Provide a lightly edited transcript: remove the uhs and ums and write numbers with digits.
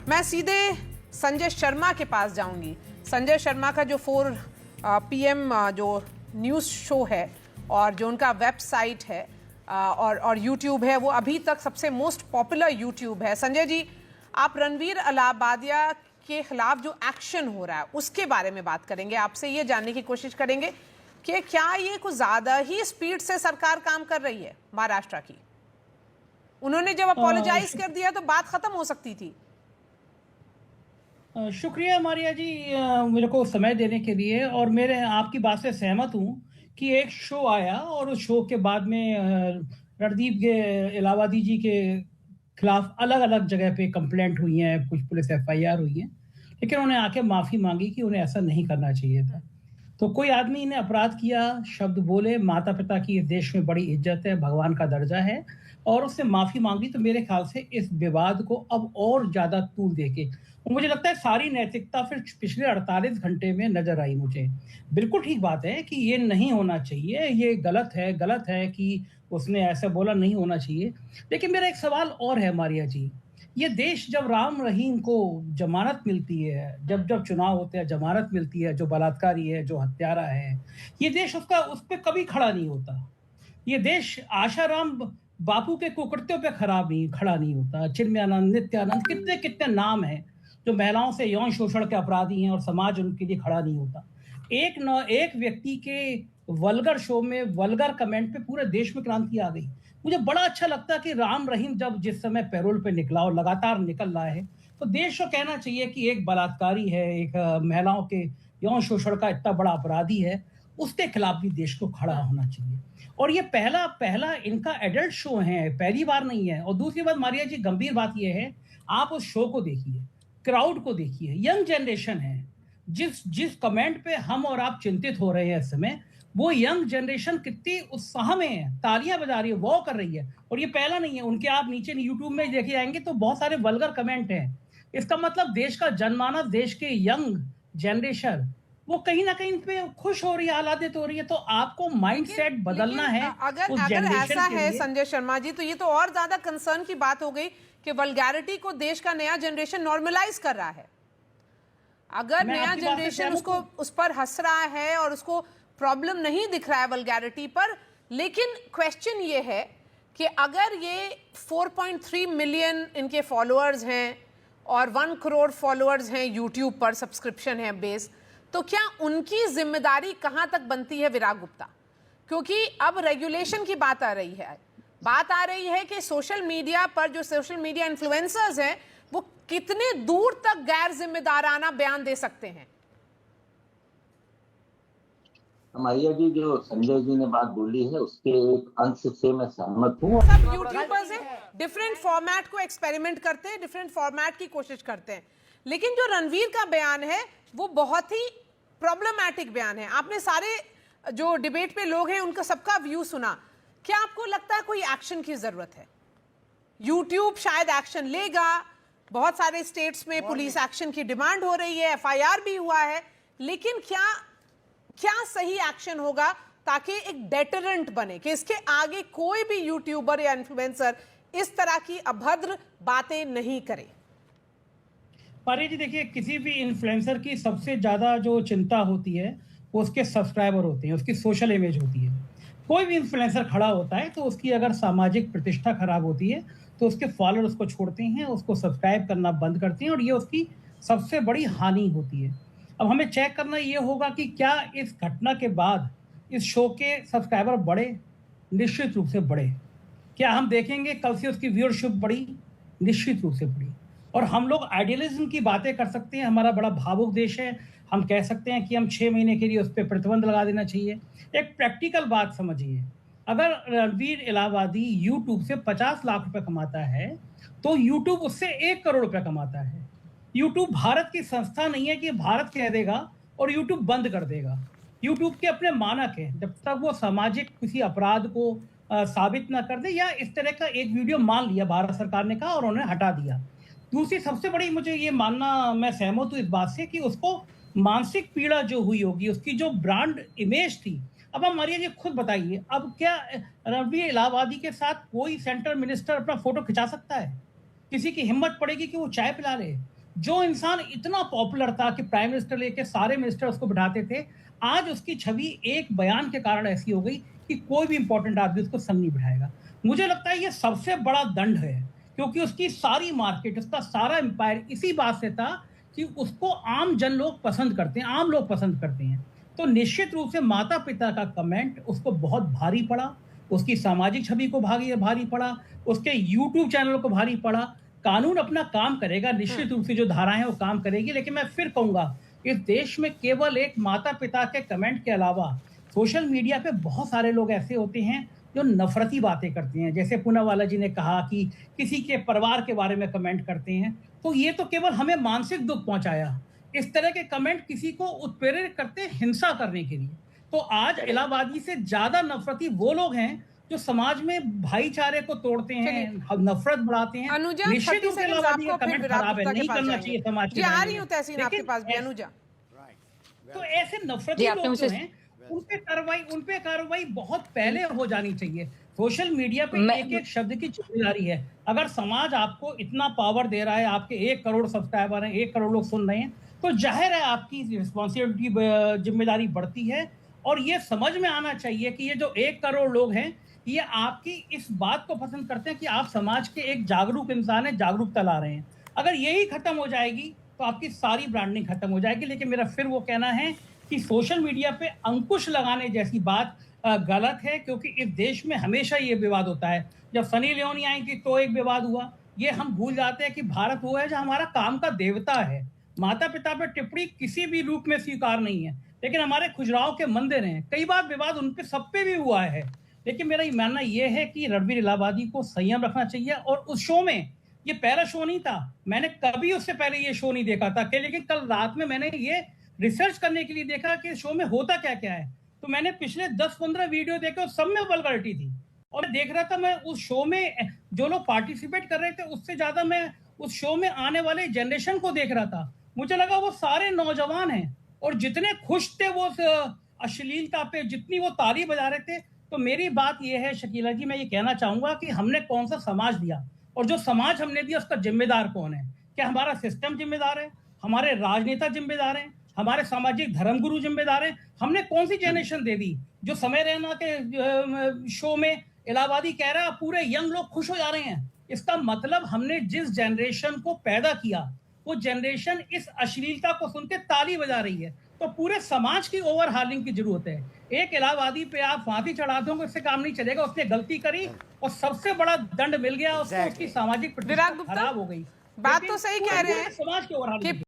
मैं सीधे संजय शर्मा के पास जाऊंगी। संजय शर्मा का जो 4 PM जो न्यूज़ शो है और जो उनका वेबसाइट है और यूट्यूब है, वो अभी तक सबसे मोस्ट पॉपुलर यूट्यूब है। संजय जी, आप रणवीर अलाहाबादिया के खिलाफ जो एक्शन हो रहा है उसके बारे में बात करेंगे। आपसे ये जानने की कोशिश करेंगे कि क्या ये कुछ ज़्यादा ही स्पीड से सरकार काम कर रही है महाराष्ट्र की। उन्होंने जब अपोलोजाइज कर दिया तो बात खत्म हो सकती थी। शुक्रिया मारिया जी, मेरे को समय देने के लिए। और मेरे आपकी बात से सहमत हूँ कि एक शो आया और उस शो के बाद में रणदीप के इलाहाबादी जी के खिलाफ अलग अलग जगह पे कंप्लेंट हुई हैं, कुछ पुलिस FIR हुई है, लेकिन उन्हें आके माफ़ी मांगी कि उन्हें ऐसा नहीं करना चाहिए था। तो कोई आदमी ने अपराध किया, शब्द बोले, माता पिता की इस देश में बड़ी इज्जत है, भगवान का दर्जा है, और उसने माफ़ी मांगी, तो मेरे ख्याल से इस विवाद को अब और ज़्यादा तूल देके मुझे लगता है सारी नैतिकता फिर पिछले 48 घंटे में नजर आई मुझे। बिल्कुल ठीक बात है कि ये नहीं होना चाहिए, ये गलत है कि उसने ऐसा बोला, नहीं होना चाहिए। लेकिन मेरा एक सवाल और है मारिया जी, ये देश जब राम रहीम को जमानत मिलती है, जब जब चुनाव होते हैं जमानत मिलती है, जो बलात्कारी है, जो हत्यारा है, ये देश उस पर कभी खड़ा नहीं होता। ये देश आशाराम बापू के कुकृत्यों पे खड़ा नहीं होता। चिन्मयानंद, नित्यानंद, कितने कितने नाम हैं जो महिलाओं से यौन शोषण के अपराधी हैं और समाज उनके लिए खड़ा नहीं होता। एक व्यक्ति के वल्गर शो में वल्गर कमेंट पे पूरे देश में क्रांति आ गई। मुझे बड़ा अच्छा लगता कि राम रहीम जब जिस समय पैरोल पे निकला और लगातार निकल रहा है, तो देश को कहना चाहिए कि एक बलात्कारी है, एक महिलाओं के यौन शोषण का इतना बड़ा अपराधी है, उसके खिलाफ भी देश को खड़ा होना चाहिए। और ये पहला इनका एडल्ट शो है, पहली बार नहीं है। और दूसरी बात मारिया जी, गंभीर बात ये है, आप उस शो को देखिए, क्राउड को देखिए, यंग जनरेशन है। जिस कमेंट पे हम और आप चिंतित हो रहे हैं इस समय, वो यंग जनरेशन कितनी उत्साह में है, तालियां बजा रही है, वो कर रही है। और ये पहला नहीं है, उनके आप नीचे यूट्यूब में देखे जाएंगे तो बहुत सारे वल्गर कमेंट हैं। इसका मतलब देश का जनमानस, देश के यंग जनरेशन, वो कहीं ना कहीं पे खुश हो रही है, आह्लादित हो रही है। तो आपको माइंडसेट बदलना है। अगर ऐसा है संजय शर्मा जी, तो ये तो और ज्यादा कंसर्न की बात हो गई कि वल्गैरिटी को देश का नया जनरेशन नॉर्मलाइज कर रहा है। अगर नया जनरेशन उस पर हंस रहा है और उसको प्रॉब्लम नहीं दिख रहा है वल्गैरिटी पर, लेकिन क्वेश्चन ये है कि अगर ये 4.3 मिलियन इनके फॉलोअर्स हैं और 1 करोड़ फॉलोअर्स हैं यूट्यूब पर, सब्सक्रिप्शन है बेस, तो क्या उनकी जिम्मेदारी कहां तक बनती है विराग गुप्ता? क्योंकि अब रेगुलेशन की बात आ रही है कि सोशल मीडिया पर जो सोशल मीडिया इन्फ्लुएंसर्स हैं वो कितने दूर तक गैर जिम्मेदाराना बयान दे सकते हैं। मारिया जी, जो संजय जी ने बात बोली है उसके एक अंश से मैं सहमत हूँ। सब यूट्यूबर्स हैं, डिफरेंट फॉर्मेट को एक्सपेरिमेंट करते हैं, डिफरेंट फॉर्मेट की कोशिश करते हैं, लेकिन जो रणवीर का बयान है वो बहुत ही प्रॉब्लमैटिक बयान है। आपने सारे जो डिबेट पे लोग हैं उनका सबका व्यू सुना। क्या आपको लगता है कोई एक्शन की जरूरत है? यूट्यूब शायद एक्शन लेगा, बहुत सारे स्टेट्स में पुलिस एक्शन की डिमांड हो रही है, FIR भी हुआ है, लेकिन क्या सही एक्शन होगा ताकि एक डेटरेंट बने कि इसके आगे कोई भी यूट्यूबर या इन्फ्लुएंसर इस तरह की अभद्र बातें नहीं करे? पारी जी, देखिए, किसी भी इन्फ्लुएंसर की सबसे ज़्यादा जो चिंता होती है वो उसके सब्सक्राइबर होते हैं, उसकी सोशल इमेज होती है। कोई भी इन्फ्लुएंसर खड़ा होता है तो उसकी अगर सामाजिक प्रतिष्ठा खराब होती है तो उसके फॉलोअर उसको छोड़ते हैं, उसको सब्सक्राइब करना बंद करते हैं, और ये उसकी सबसे बड़ी हानि होती है। अब हमें चेक करना ये होगा कि क्या इस घटना के बाद इस शो के सब्सक्राइबर बढ़े? निश्चित रूप से बढ़े। क्या हम देखेंगे कल से उसकी व्यूअरशिप बढ़ी? निश्चित रूप से बढ़ी। और हम लोग आइडियलिज्म की बातें कर सकते हैं, हमारा बड़ा भावुक देश है, हम कह सकते हैं कि हम 6 महीने के लिए उस पर प्रतिबंध लगा देना चाहिए। एक प्रैक्टिकल बात समझिए, अगर रणवीर इलाहाबादी यूट्यूब से 50 लाख रुपए कमाता है तो यूट्यूब उससे 1 करोड़ रुपए कमाता है। यूट्यूब भारत की संस्था नहीं है कि भारत कह देगा और यूट्यूब बंद कर देगा। यूट्यूब के अपने मानक हैं, जब तक वो सामाजिक किसी अपराध को साबित ना कर दे, या इस तरह का एक वीडियो मान लिया भारत सरकार ने कहा और उन्होंने हटा दिया। दूसरी सबसे बड़ी मुझे ये मानना, मैं सहमत हूँ इस बात से कि उसको मानसिक पीड़ा जो हुई होगी, उसकी जो ब्रांड इमेज थी। अब हम मारिया जी खुद बताइए, अब क्या रणवीर इलाहाबादी के साथ कोई सेंट्रल मिनिस्टर अपना फोटो खिंचा सकता है? किसी की हिम्मत पड़ेगी कि वो चाय पिला रहे? जो इंसान इतना पॉपुलर था कि प्राइम मिनिस्टर लेके सारे मिनिस्टर उसको बिठाते थे, आज उसकी छवि एक बयान के कारण ऐसी हो गई कि कोई भी इंपॉर्टेंट आदमी उसको संग नहीं बिठाएगा। मुझे लगता है ये सबसे बड़ा दंड है, क्योंकि उसकी सारी मार्केट, उसका सारा एम्पायर इसी बात से था कि उसको आम जन लोग पसंद करते हैं, आम लोग पसंद करते हैं। तो निश्चित रूप से माता पिता का कमेंट उसको बहुत भारी पड़ा, उसकी सामाजिक छवि को भारी पड़ा, उसके यूट्यूब चैनल को भारी पड़ा। कानून अपना काम करेगा, निश्चित रूप से जो धाराएं हैं वो काम करेगी, लेकिन मैं फिर कहूंगा इस देश में केवल एक माता पिता के कमेंट के अलावा सोशल मीडिया पे बहुत सारे लोग ऐसे होते हैं जो नफरती बातें करते हैं। जैसे पूनावाला जी ने कहा कि किसी के परिवार के बारे में कमेंट करते हैं, तो ये तो केवल हमें मानसिक दुख पहुंचाया। इस तरह के कमेंट किसी को उत्प्रेरित करते हैं हिंसा करने के लिए। तो आज इलाहाबादी से ज्यादा नफरती वो लोग हैं जो समाज में भाईचारे को तोड़ते हैं, नफरत बढ़ाते हैं। अनुजा, निश्चित रूप से इलाहाबादी का कमेंट खराब है, नहीं करना चाहिए समाज जी, आ रही हूं तहसीन आपके पास भी अनुजा। तो ऐसे नफरती लोग जो हैं उन पे कार्रवाई बहुत पहले हो जानी चाहिए। सोशल मीडिया पे एक एक शब्द की जिम्मेदारी है। अगर समाज आपको इतना पावर दे रहा है, आपके 1 करोड़ सब्सक्राइबर हैं, 1 करोड़ लोग सुन रहे हैं, तो जाहिर है आपकी रिस्पॉन्सिबिलिटी, जिम्मेदारी बढ़ती है। और ये समझ में आना चाहिए कि ये जो 1 करोड़ लोग हैं, ये आपकी इस बात को पसंद करते हैं कि आप समाज के एक जागरूक इंसान हैं, जागरूकता ला रहे हैं। अगर यही खत्म हो जाएगी तो आपकी सारी ब्रांडिंग खत्म हो जाएगी। लेकिन मेरा फिर वो कहना है कि सोशल मीडिया पे अंकुश लगाने जैसी बात गलत है, क्योंकि इस देश में हमेशा ये विवाद होता है। जब सनी लियोनी आई थी तो एक विवाद हुआ। ये हम भूल जाते हैं कि भारत वो है जो हमारा काम का देवता है। माता पिता पे टिप्पणी किसी भी रूप में स्वीकार नहीं है, लेकिन हमारे खुजराव के मंदिर हैं, कई बार विवाद उन पे सब पे भी हुआ है। लेकिन मेरा मानना यह है कि रणबीर इलाहाबादी को संयम रखना चाहिए। और उस शो में, ये पहला शो नहीं था, मैंने कभी उससे पहले ये शो नहीं देखा था, लेकिन कल रात में मैंने ये रिसर्च करने के लिए देखा कि शो में होता क्या क्या है। तो मैंने पिछले 10-15 वीडियो देखे और सब में वल्गरिटी थी। और मैं देख रहा था, मैं उस शो में जो लोग पार्टिसिपेट कर रहे थे उससे ज्यादा मैं उस शो में आने वाले जनरेशन को देख रहा था। मुझे लगा वो सारे नौजवान हैं और जितने खुश थे वो अश्लीलता पे, जितनी वो ताली बजा रहे थे। तो मेरी बात ये है शकीला जी, मैं ये कहना चाहूंगा कि हमने कौन सा समाज दिया, और जो समाज हमने दिया उसका जिम्मेदार कौन है? क्या हमारा सिस्टम जिम्मेदार है? हमारे राजनेता जिम्मेदार हैं? हमारे सामाजिक धर्मगुरु जिम्मेदार हैं? हमने कौन सी जनरेशन दे दी? जो समय रैना के शो में इलाहाबादी कह रहा है पूरे यंग लोग खुश हो जा रहे हैं, इसका मतलब हमने जिस जनरेशन को पैदा किया वो जनरेशन इस अश्लीलता को सुन के ताली बजा रही है। तो पूरे समाज की ओवरहालिंग की जरूरत है। एक इलाहाबादी पे आप फांसी चढ़ा दोगे, उससे काम नहीं चलेगा। उसने गलती करी और सबसे बड़ा दंड मिल गया उसको, उसकी सामाजिक प्रतिष्ठा खराब हो गई। बात तो सही कह रहे हैं समाज की ओवरहालिंग